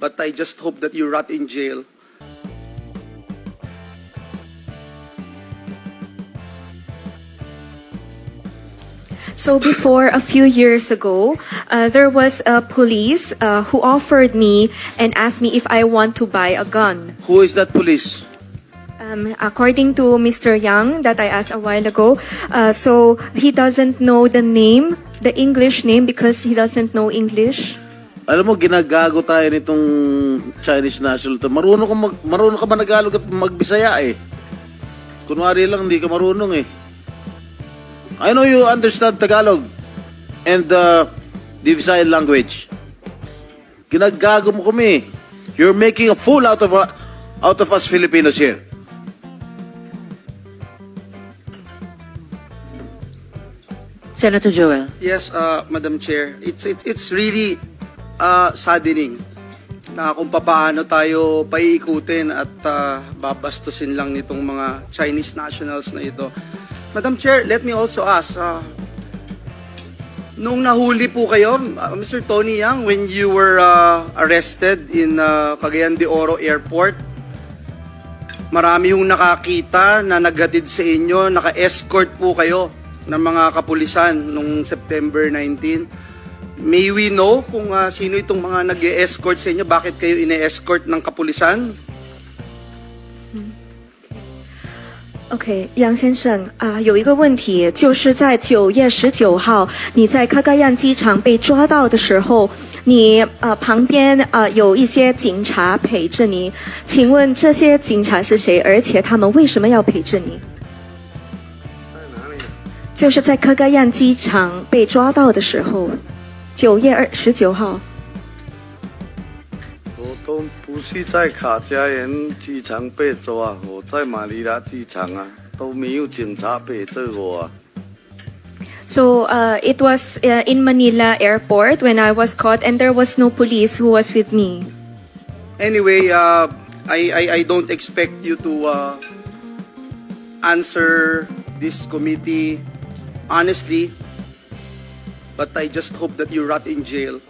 but I just hope that you rot in jail. So before, a few years ago, there was a police who offered me and asked me if I want to buy a gun. Who is that police? According to Mr. Yang that I asked a while ago, so he doesn't know the name, the English name, because he doesn't know English. Alam mo, ginagago tayo nitong Chinese national to. Marunong ka ba Tagalog at magbisaya eh? Kunwari lang, hindi ka marunong eh. I know you understand Tagalog and the Visayan language. Ginagago mo kami. You're making a fool out of us Filipinos here. Senator Joel. Yes, Madam Chair. It's really saddening na kung paano tayo paiikutin at babastusin lang nitong mga Chinese nationals na ito. Madam Chair, let me also ask, nung nahuli po kayo, Mr. Tony Yang, when you were arrested in Cagayan de Oro Airport, marami yung nakakita na naghatid sa inyo, naka-escort po kayo ng mga kapulisan nung September 19. May we know kung sino itong mga nag-escort sa inyo? Bakit kayo ine-escort ng kapulisan? OK， 杨先生有一个问题，就是在9月19号，你在卡嘎yan机场被抓到的时候，你旁边有一些警察陪着你，请问这些警察是谁？而且他们为什么要陪着你？就是在卡嘎yan机场被抓到的时候，9月19号。我都不是在卡加延机场被抓，我在马尼拉机场啊，都没有警察陪着我啊。So it was in Manila Airport when I was caught, and there was no police who was with me. Anyway, I don't expect you to answer this committee honestly, but I just hope that you rot in jail.